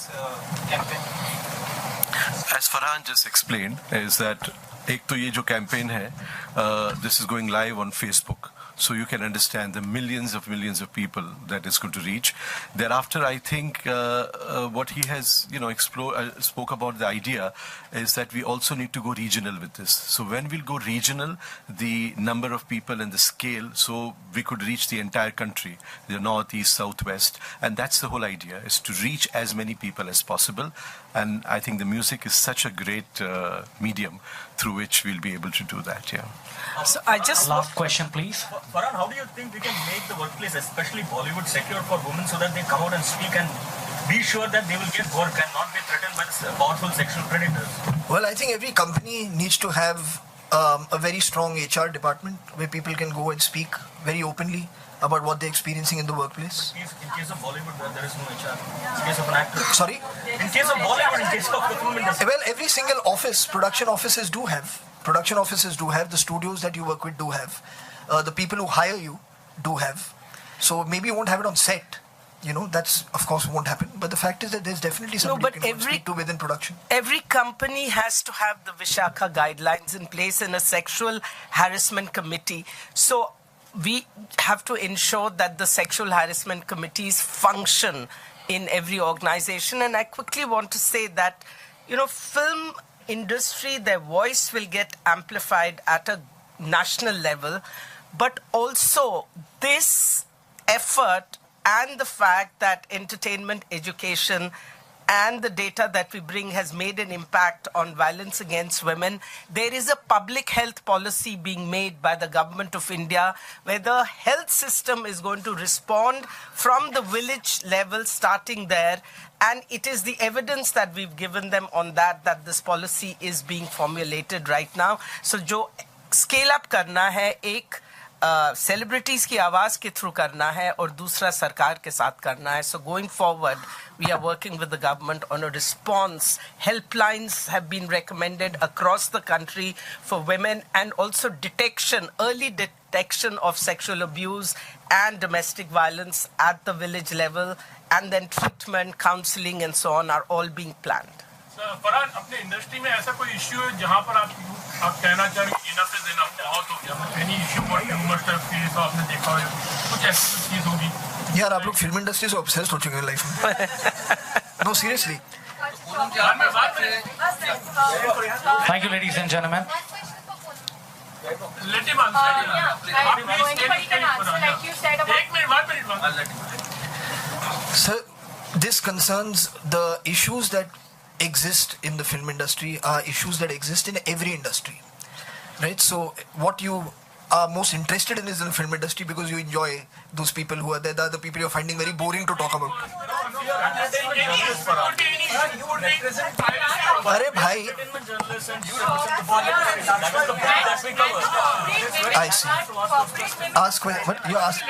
this campaign? As Farhan just explained, is that एक तो ये जो campaign है, this is going live on Facebook. So you can understand the millions of people that it's going to reach. Thereafter, I think what he has, spoke about the idea is that we also need to go regional with this. So when we'll go regional, the number of people and the scale, so we could reach the entire country, the north, east, south, west, and that's the whole idea, is to reach as many people as possible. And I think the music is such a great medium through which we'll be able to do that. Yeah. So I just last question, please. Farhan, how do you think we can make the workplace, especially Bollywood, secure for women so that they come out and speak and be sure that they will get work and not be threatened by the powerful sexual predators? Well, I think every company needs to have a very strong HR department where people can go and speak very openly about what they're experiencing in the workplace. In case of Bollywood, there is no HR. In case of an actor. Sorry? In case of Bollywood, in case of the film industry. Well, every single office, production offices do have. The studios that you work with do have. The people who hire you do have. So maybe you won't have it on set. That's, of course, won't happen. But the fact is that there's definitely somebody you can speak to within production. Every company has to have the Vishakha guidelines in place in a sexual harassment committee. So we have to ensure that the sexual harassment committees function in every organization. And I quickly want to say that, film industry, their voice will get amplified at a national level, but also this effort and the fact that entertainment, education, and the data that we bring has made an impact on violence against women. There is a public health policy being made by the government of India where the health system is going to respond from the village level, starting there. And it is the evidence that we've given them on that this policy is being formulated right now. So जो scale up करना है, एक celebrities की आवाज के through करना है और दूसरा सरकार के साथ करना है. So going forward, we are working with the government on a response. Helplines have been recommended across the country for women, and also early detection of sexual abuse and domestic violence at the village level, and then treatment, counseling and so on are all being planned. Farhan, अपने industry में ऐसा कोई issue है जहाँ पर आप कहना चाहें इनफ इज इनफ, बहुत हो गया, any issue what you must have faced, आपने देखा हो कुछ ऐसी चीज होगी? यार आप लोग फिल्म इंडस्ट्री से ऑब्सेस्ड हो चुके हैं लाइफ में. No seriously. Thank you, ladies and gentlemen. Let him answer. Sir, this concerns the issues that exist in the film industry are issues that exist in every industry, right? So what you are most interested in is in the film industry because you enjoy those people who are there. The other people you're finding very boring to talk about. अरे भाई, I see. Ask what you ask.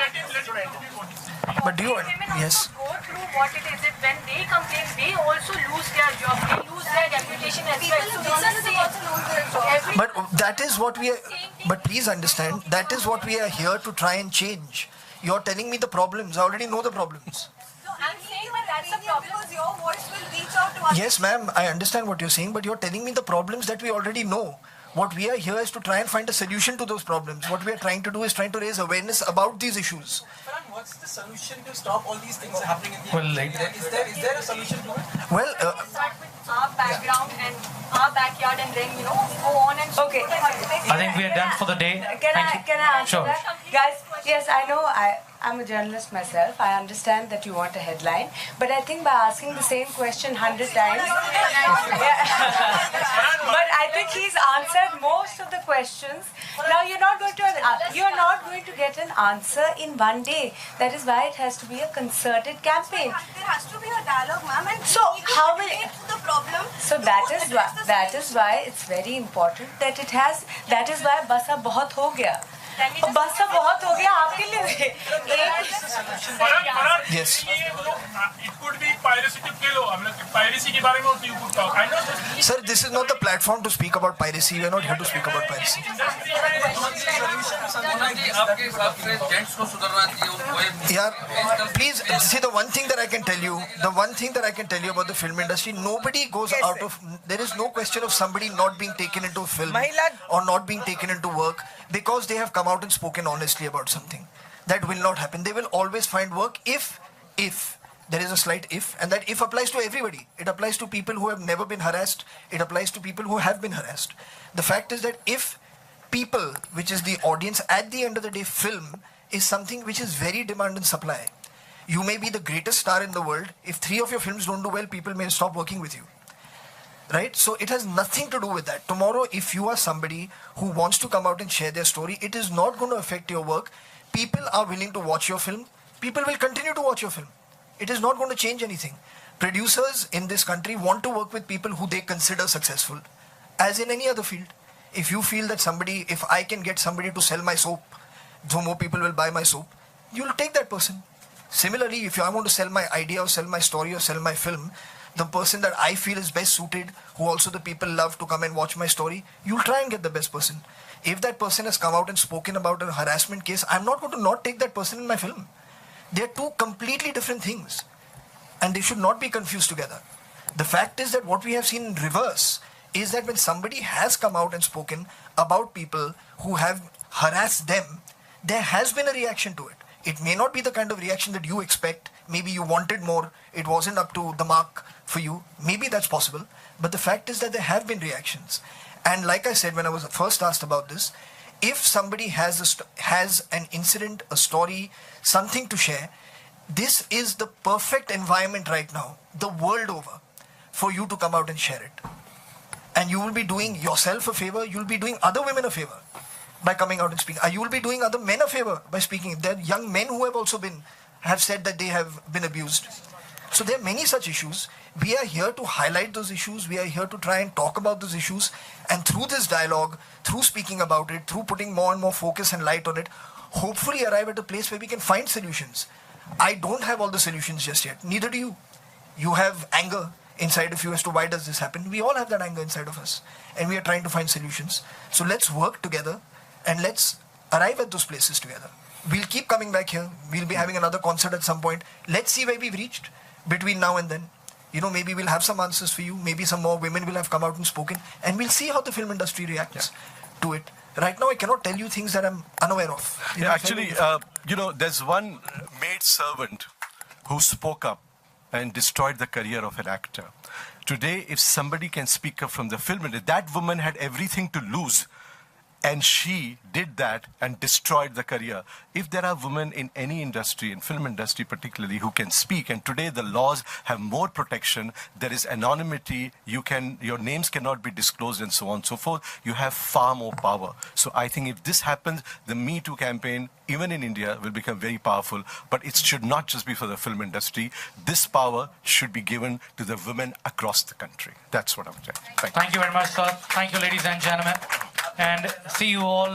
But do you? Yes. Go through what it is. When they complain, they also lose their job. They lose their reputation as well. But that is what we are. But please understand, that is what we are here to try and change. You're telling me the problems. I already know the problems. No, I'm saying that that's a problem because your voice will reach out to us. Yes, ma'am. I understand what you're saying, but you're telling me the problems that we already know. What we are here is to try and find a solution to those problems. What we are trying to do is trying to raise awareness about these issues. Farhan, what's the solution to stop all these things happening in the Well, is there a solution to it? Well, Start with our background and our backyard, and then go on and okay. I think we are done for the day. Can I answer Sure. that? Guys, yes, I know I'm a journalist myself. I understand that you want a headline, but I think by asking the same question 100 times, but I think he's answered most of the questions. Now you're not going to get an answer in one day. That is why it has to be a concerted campaign. there has to be a dialogue, ma'am. And So how will the problem? So that is why it's very important that it has. That is why basa bahut ho gaya. बसा बहुत हो गया आपके लिए. Yes. It could be piracy to kill. हमने piracy के बारे में also you could talk. I know this. Sir, this is not the platform to speak about piracy. We are not here to speak about piracy. Yeah, please see, the one thing that I can tell you about the film industry, nobody goes out of, there is no question of somebody not being taken into a film or not being taken into work because they have come out and spoken honestly about something. That will not happen. They will always find work if there is a slight if, and that if applies to everybody. It applies to people who have never been harassed. It applies to people who have been harassed. The fact is that if people, which is the audience, at the end of the day, film is something which is very demand and supply. You may be the greatest star in the world. If 3 of your films don't do well, people may stop working with you. Right? So it has nothing to do with that. Tomorrow, if you are somebody who wants to come out and share their story, it is not going to affect your work. People are willing to watch your film. People will continue to watch your film. It is not going to change anything. Producers in this country want to work with people who they consider successful, as in any other field. If you feel that somebody, if I can get somebody to sell my soap, so more people will buy my soap, you'll take that person. Similarly, if I want to sell my idea or sell my story or sell my film, the person that I feel is best suited, who also the people love to come and watch my story, you'll try and get the best person. If that person has come out and spoken about a harassment case, I'm not going to not take that person in my film. They're two completely different things, and they should not be confused together. The fact is that what we have seen in reverse is that when somebody has come out and spoken about people who have harassed them, there has been a reaction to it. It may not be the kind of reaction that you expect. Maybe you wanted more. It wasn't up to the mark for you. Maybe that's possible. But the fact is that there have been reactions. And like I said, when I was first asked about this, if somebody has an incident, a story, something to share, this is the perfect environment right now, the world over, for you to come out and share it. And you will be doing yourself a favor, you will be doing other women a favor by coming out and speaking. You will be doing other men a favor by speaking. There are young men who have also have said that they have been abused. So there are many such issues. We are here to highlight those issues. We are here to try and talk about those issues. And through this dialogue, through speaking about it, through putting more and more focus and light on it, hopefully arrive at a place where we can find solutions. I don't have all the solutions just yet. Neither do you. You have anger inside of you as to why does this happen. We all have that anger inside of us. And we are trying to find solutions. So let's work together and let's arrive at those places together. We'll keep coming back here. We'll be having another concert at some point. Let's see where we've reached between now and then. You know, maybe we'll have some answers for you. Maybe some more women will have come out and spoken. And we'll see how the film industry reacts to it. Right now, I cannot tell you things that I'm unaware of. Actually, there's one maid servant who spoke up and destroyed the career of an actor. Today, if somebody can speak up from the film industry, that woman had everything to lose. And she did that and destroyed the career. If there are women in any industry, in film industry particularly, who can speak, and today the laws have more protection, there is anonymity, your names cannot be disclosed and so on and so forth, you have far more power. So I think if this happens, the Me Too campaign, even in India, will become very powerful. But it should not just be for the film industry. This power should be given to the women across the country. That's what I'm saying. Thank you very much, sir. Thank you, ladies and gentlemen. And see you all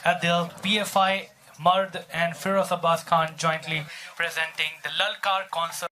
at the PFI, MARD and Feroz Abbas Khan jointly presenting the Lalkar concert.